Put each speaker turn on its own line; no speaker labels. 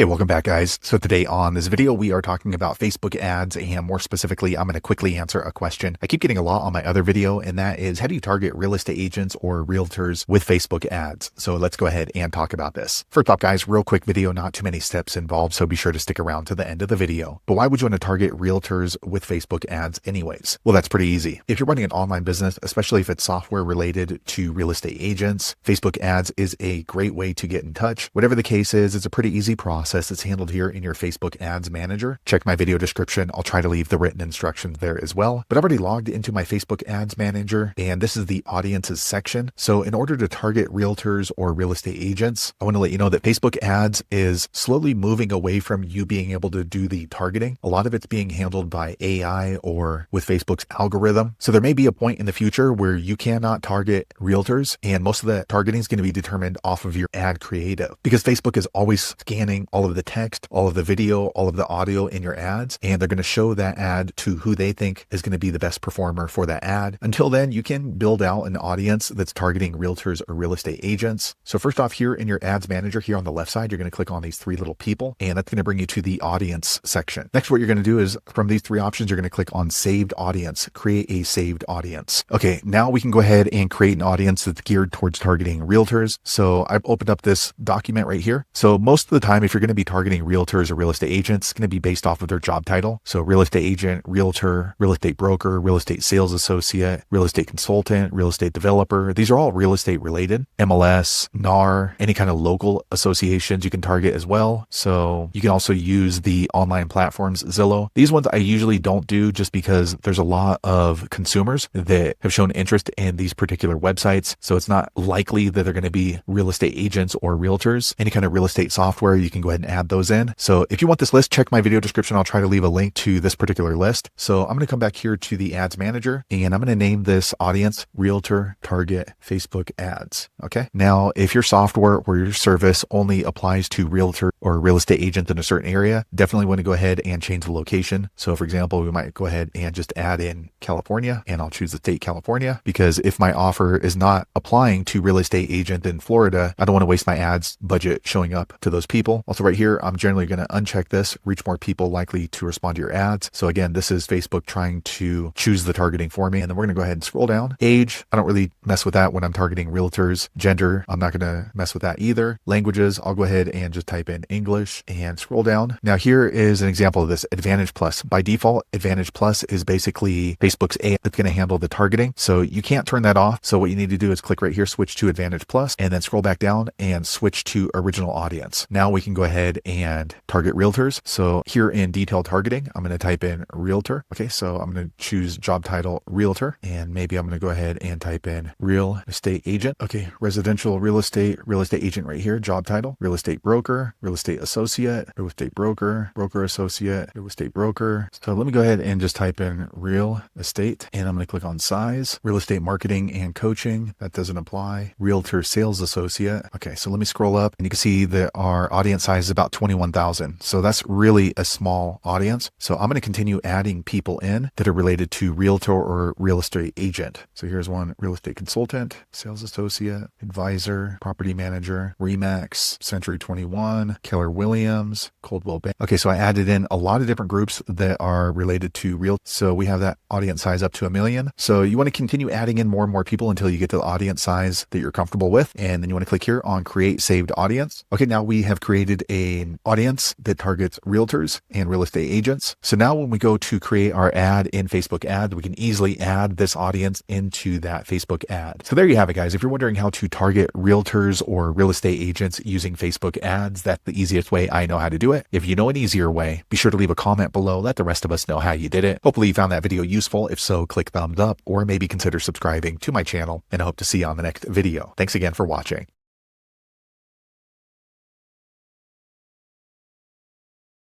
Hey, welcome back, guys. So today on this video, we are talking about Facebook ads, and more specifically, I'm going to quickly answer a question I keep getting a lot on my other video, and that is, how do you target real estate agents or realtors with Facebook ads? So let's go ahead and talk about this. First off, guys, real quick video, not too many steps involved, so be sure to stick around to the end of the video. But why would you want to target realtors with Facebook ads anyways? Well, that's pretty easy. If you're running an online business, especially if it's software related to real estate agents, Facebook ads is a great way to get in touch. Whatever the case is, it's a pretty easy process. It's handled here in your Facebook ads manager. Check my video description. I'll try to leave the written instructions there as well. But I've already logged into my Facebook ads manager, and this is the audiences section. So in order to target realtors or real estate agents, I want to let you know that Facebook ads is slowly moving away from you being able to do the targeting. A lot of it's being handled by AI or with Facebook's algorithm. So there may be a point in the future where you cannot target realtors, and most of the targeting is going to be determined off of your ad creative, because Facebook is always scanning all of the text, all of the video, all of the audio in your ads, and they're going to show that ad to who they think is going to be the best performer for that ad. Until then, you can build out an audience that's targeting realtors or real estate agents. So first off, here in your ads manager, here on the left side, you're going to click on these three little people, and that's going to bring you to the audience section. Next, what you're going to do is, from these three options, you're going to click on saved audience, create a saved audience. Okay, now we can go ahead and create an audience that's geared towards targeting realtors. So I've opened up this document right here. So most of the time, if you're going to be targeting realtors or real estate agents, it's going to be based off of their job title. So real estate agent, realtor, real estate broker, real estate sales associate, real estate consultant, real estate developer. These are all real estate related. MLS, NAR, any kind of local associations you can target as well. So you can also use the online platforms, Zillow. These ones I usually don't do just because there's a lot of consumers that have shown interest in these particular websites. So it's not likely that they're going to be real estate agents or realtors. Any kind of real estate software, you can go ahead and add those in. So if you want this list, check my video description. I'll try to leave a link to this particular list. So I'm going to come back here to the ads manager, and I'm going to name this audience Realtor Target Facebook Ads. Okay. Now, if your software or your service only applies to realtor or real estate agents in a certain area, definitely want to go ahead and change the location. So for example, we might go ahead and just add in California, and I'll choose the state California, because if my offer is not applying to real estate agent in Florida, I don't want to waste my ads budget showing up to those people. Also right here, I'm generally going to uncheck this, reach more people likely to respond to your ads. So again, this is Facebook trying to choose the targeting for me. And then we're going to go ahead and scroll down. Age, I don't really mess with that when I'm targeting realtors. Gender, I'm not going to mess with that either. Languages, I'll go ahead and just type in English and scroll down. Now here is an example of this, Advantage Plus. By default, Advantage Plus is basically Facebook's AI that's going to handle the targeting. So you can't turn that off. So what you need to do is click right here, switch to Advantage Plus, and then scroll back down and switch to original audience. Now we can go ahead and target realtors. So here in detailed targeting, I'm going to type in realtor. Okay, so I'm going to choose job title realtor, and maybe I'm going to go ahead and type in real estate agent. Okay, residential real estate agent right here, job title, real estate broker, real estate associate, real estate broker, broker associate, real estate broker. So let me go ahead and just type in real estate, and I'm going to click on size, real estate marketing and coaching. That doesn't apply. Realtor sales associate. Okay, so let me scroll up, and you can see that our audience size is about 21,000. So that's really a small audience. So I'm going to continue adding people in that are related to realtor or real estate agent. So here's one: real estate consultant, sales associate, advisor, property manager, Remax, Century 21, Keller Williams, Coldwell Bank. Okay, so I added in a lot of different groups that are related to real. So we have that audience size up to 1 million. So you want to continue adding in more and more people until you get to the audience size that you're comfortable with. And then you want to click here on create saved audience. Okay, now we have created an audience that targets realtors and real estate agents. So now when we go to create our ad in Facebook ads, we can easily add this audience into that Facebook ad. So there you have it, guys. If you're wondering how to target realtors or real estate agents using Facebook ads, that's the easiest way I know how to do it. If you know an easier way, be sure to leave a comment below. Let the rest of us know how you did it. Hopefully you found that video useful. If so, click thumbs up, or maybe consider subscribing to my channel, and I hope to see you on the next video. Thanks again for watching.